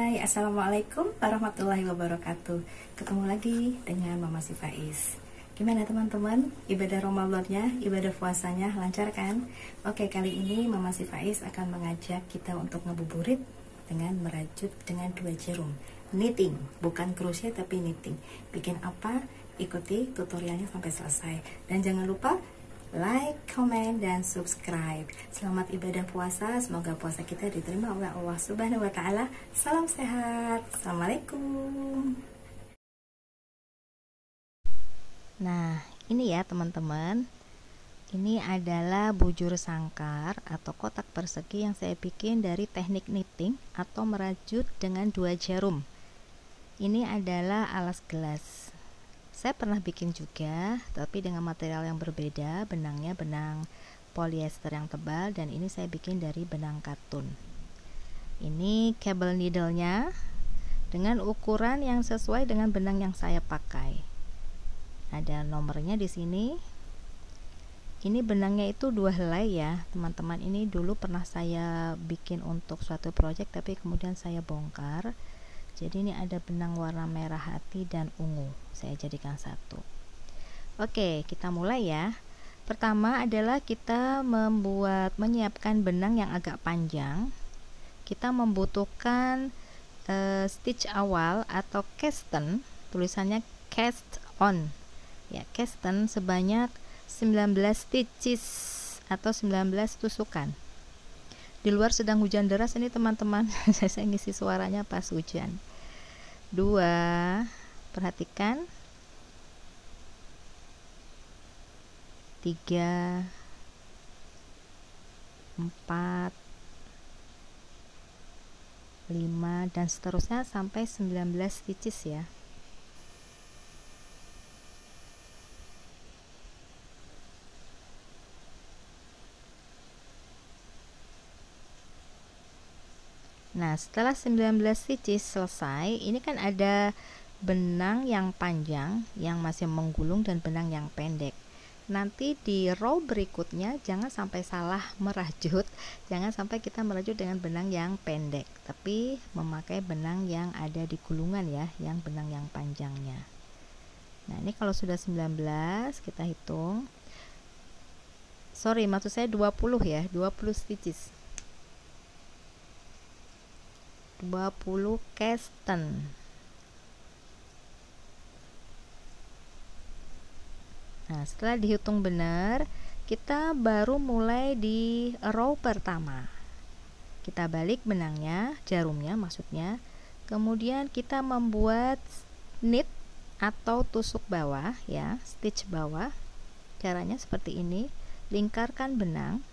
Hai, Assalamualaikum warahmatullahi wabarakatuh. Ketemu lagi dengan Mama Si Faiz. Gimana teman-teman? Ibadah Ramadannya, ibadah puasanya lancar kan? Oke, kali ini Mama Si Faiz akan mengajak kita untuk ngabuburit dengan merajut dengan 2 jarum. Knitting, bukan crochet tapi knitting. Bikin apa? Ikuti tutorialnya sampai selesai. Dan jangan lupa like, comment, dan subscribe. Selamat ibadah puasa. Semoga puasa kita diterima oleh Allah Subhanahu wa Ta'ala. Salam sehat. Assalamualaikum. Nah, ini ya teman-teman. Ini adalah bujur sangkar atau kotak persegi yang saya bikin dari teknik knitting atau merajut dengan 2 jarum. Ini adalah alas gelas. Saya pernah bikin juga, tapi dengan material yang berbeda. Benangnya benang polyester yang tebal, dan ini saya bikin dari benang katun. Ini cable needle-nya dengan ukuran yang sesuai dengan benang yang saya pakai. Ada nomornya di sini. Ini benangnya itu 2 helai ya, teman-teman. Ini dulu pernah saya bikin untuk suatu project, tapi kemudian saya bongkar. Jadi ini ada benang warna merah hati dan ungu, saya jadikan satu. Oke, kita mulai ya. Pertama adalah kita menyiapkan benang yang agak panjang. Kita membutuhkan stitch awal atau casten, tulisannya cast on ya, casten sebanyak 19 stitches atau 19 tusukan. Di luar sedang hujan deras ini teman-teman. Saya ngisi suaranya pas hujan. 2, perhatikan. 3, 4, 5, dan seterusnya sampai 19 stitches ya. Nah, setelah 19 stitches selesai, ini kan ada benang yang panjang yang masih menggulung dan benang yang pendek. Nanti di row berikutnya jangan sampai salah merajut, jangan sampai kita merajut dengan benang yang pendek, tapi memakai benang yang ada di gulungan ya, yang benang yang panjangnya. Nah, ini kalau sudah 19, kita hitung. Maksud saya 20 ya, 20 stitches. 20 casten. Nah, setelah dihitung benar, kita baru mulai di row pertama. Kita balik benangnya, jarumnya maksudnya. Kemudian kita membuat knit atau tusuk bawah ya, stitch bawah. Caranya seperti ini. Lingkarkan benang.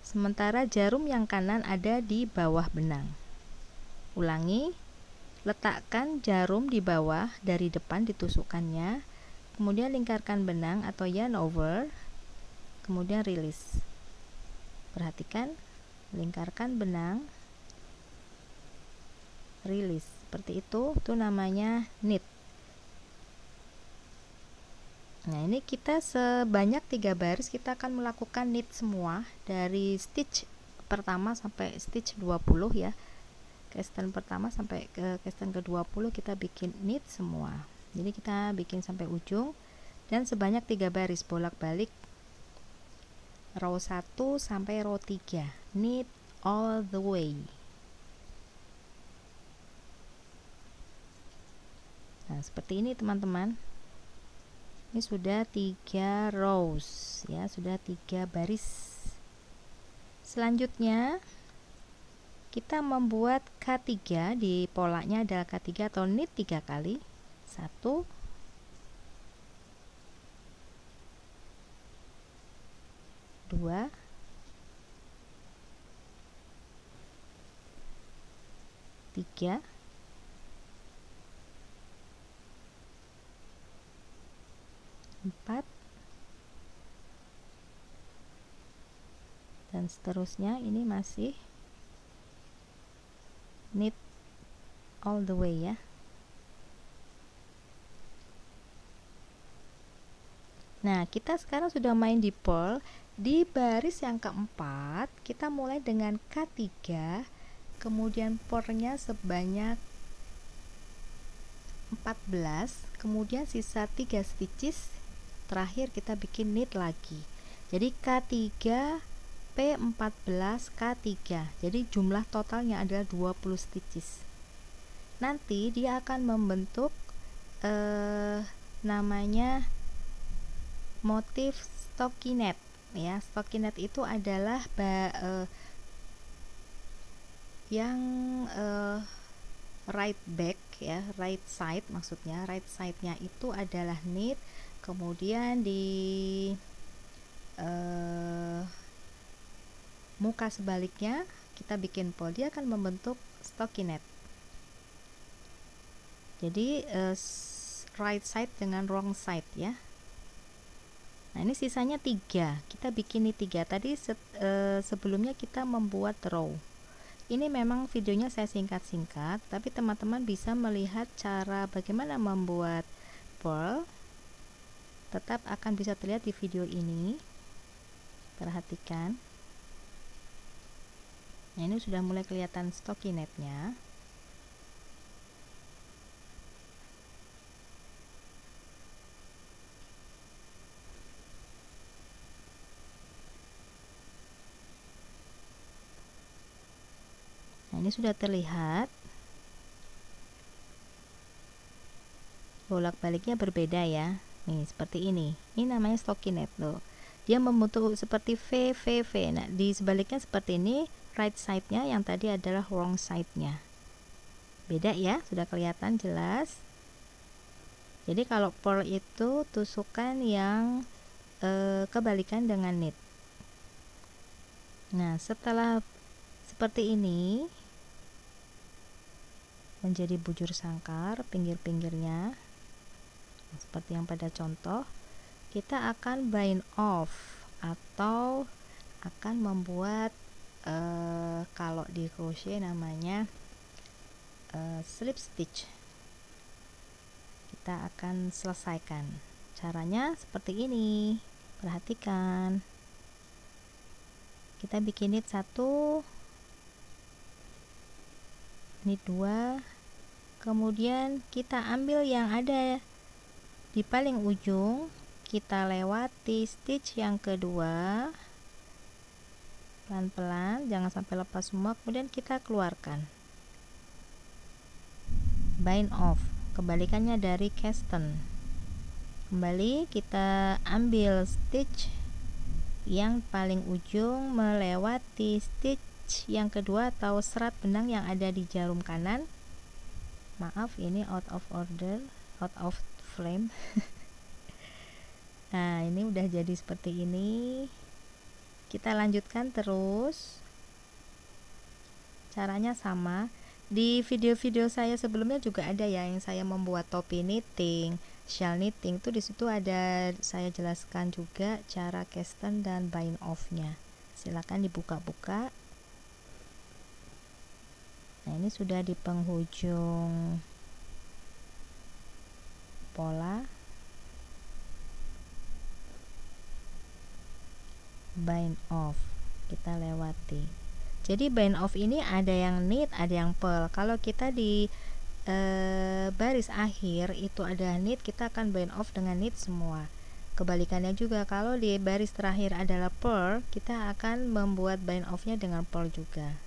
Sementara jarum yang kanan ada di bawah benang. Ulangi, letakkan jarum di bawah dari depan ditusukkannya, kemudian lingkarkan benang atau yarn over, kemudian rilis. Perhatikan, lingkarkan benang, rilis. Seperti itu namanya knit. Nah, ini kita sebanyak 3 baris kita akan melakukan knit semua dari stitch pertama sampai stitch 20 ya. Casten pertama sampai ke casten ke-20 kita bikin knit semua. Jadi kita bikin sampai ujung dan sebanyak 3 baris bolak-balik row 1 sampai row 3. Knit all the way. Nah, seperti ini teman-teman. Ini sudah 3 rows ya, sudah 3 baris. Selanjutnya kita membuat K3, di polanya adalah K3 atau knit 3 kali. 1, 2, 3, 4, dan seterusnya. Ini masih knit all the way ya. Nah, kita sekarang sudah main di purl. Di baris yang keempat kita mulai dengan K3, kemudian pearlnya sebanyak 14, kemudian sisa 3 stitches, terakhir kita bikin knit lagi. Jadi K3 P14 K3, jadi jumlah totalnya adalah 20 stitches. Nanti dia akan membentuk namanya motif stockinette ya. Stockinette itu adalah yang right back ya, right side maksudnya. Right side-nya itu adalah knit, kemudian di muka sebaliknya kita bikin purl, dia akan membentuk stockinette. Jadi right side dengan wrong side ya. Nah ini sisanya 3, kita bikin ini 3 tadi. Sebelumnya kita membuat row. Ini memang videonya saya singkat-singkat, tapi teman-teman bisa melihat cara bagaimana membuat purl, tetap akan bisa terlihat di video ini. Perhatikan. Nah ini sudah mulai kelihatan stockinette-nya. Nah ini sudah terlihat, bolak-baliknya berbeda ya. Nih seperti ini namanya stockinette loh, dia membentuk seperti V. Nah di sebaliknya seperti ini, right side nya yang tadi adalah wrong side nya. Beda ya, sudah kelihatan jelas. Jadi kalau purl itu tusukan yang kebalikan dengan knit. Nah setelah seperti ini menjadi bujur sangkar pinggir-pinggirnya seperti yang pada contoh, kita akan bind off atau akan membuat kalau di crochet namanya slip stitch. Kita akan selesaikan. Caranya seperti ini, perhatikan. Kita bikin knit 1, knit 2, kemudian kita ambil yang ada di paling ujung, kita lewati stitch yang kedua pelan-pelan, jangan sampai lepas semua, kemudian kita keluarkan. Bind off, kebalikannya dari casten. Kembali kita ambil stitch yang paling ujung melewati stitch yang kedua atau serat benang yang ada di jarum kanan. Maaf ini out of order, out of frame. Nah ini udah jadi seperti ini. Kita lanjutkan terus, caranya sama. Di video-video saya sebelumnya juga ada ya yang saya membuat topi knitting, shawl knitting, tuh disitu ada saya jelaskan juga cara casten dan bind off nya. Silakan dibuka-buka. Nah ini sudah di penghujung pola, bind off, kita lewati. Jadi bind off ini ada yang knit, ada yang purl. Kalau kita di baris akhir itu ada knit, kita akan bind off dengan knit semua. Kebalikannya juga, kalau di baris terakhir adalah purl, kita akan membuat bind off nya dengan purl juga.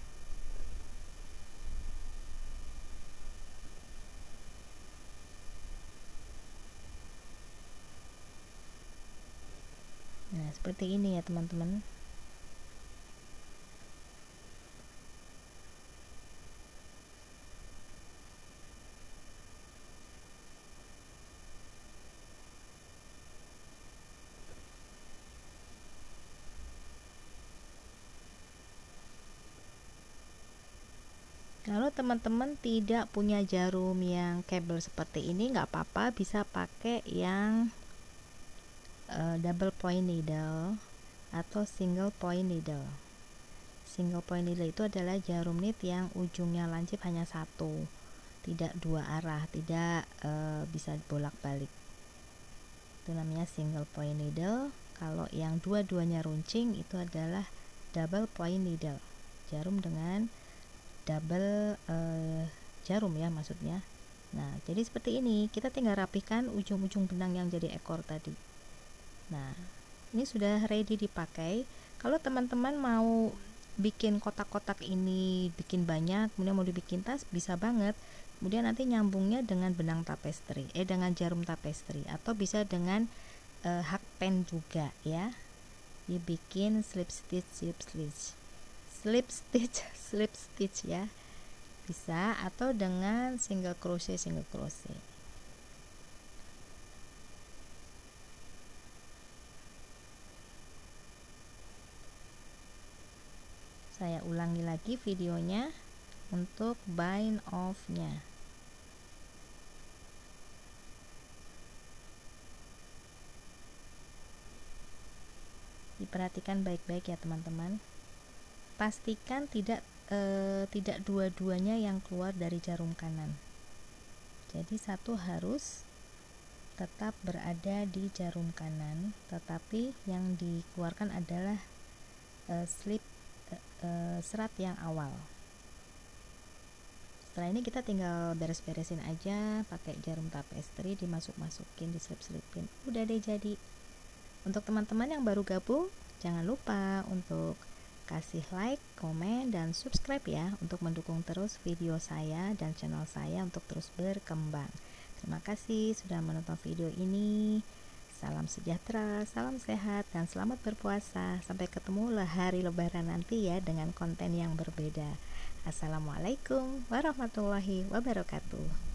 Nah seperti ini ya teman-teman. Kalau teman-teman tidak punya jarum yang kabel seperti ini, nggak apa-apa, bisa pakai yang double point needle atau single point needle. Single point needle itu adalah jarum knit yang ujungnya lancip hanya satu, tidak dua arah, tidak bisa bolak-balik. Itu namanya single point needle. Kalau yang dua-duanya runcing itu adalah double point needle, jarum dengan double jarum ya maksudnya. Nah, jadi seperti ini, kita tinggal rapihkan ujung-ujung benang yang jadi ekor tadi. Nah, ini sudah ready dipakai. Kalau teman-teman mau bikin kotak-kotak ini, bikin banyak, kemudian mau dibikin tas, bisa banget. Kemudian nanti nyambungnya dengan benang tapestry, dengan jarum tapestry, atau bisa dengan hakpen juga ya. Dibikin slip stitch, slip stitch ya. Bisa, atau dengan single crochet. Saya ulangi lagi videonya untuk bind off-nya. Diperhatikan baik-baik ya teman-teman. Pastikan tidak dua-duanya yang keluar dari jarum kanan. Jadi satu harus tetap berada di jarum kanan, tetapi yang dikeluarkan adalah serat yang awal. Setelah ini kita tinggal beres-beresin aja pakai jarum tapestry, dimasuk-masukin, diselip-selipin. Udah deh jadi. Untuk teman-teman yang baru gabung, jangan lupa untuk kasih like, komen, dan subscribe ya untuk mendukung terus video saya dan channel saya untuk terus berkembang. Terima kasih sudah menonton video ini. Salam sejahtera, salam sehat, dan selamat berpuasa. Sampai ketemu hari Lebaran nanti ya dengan konten yang berbeda. Assalamualaikum warahmatullahi wabarakatuh.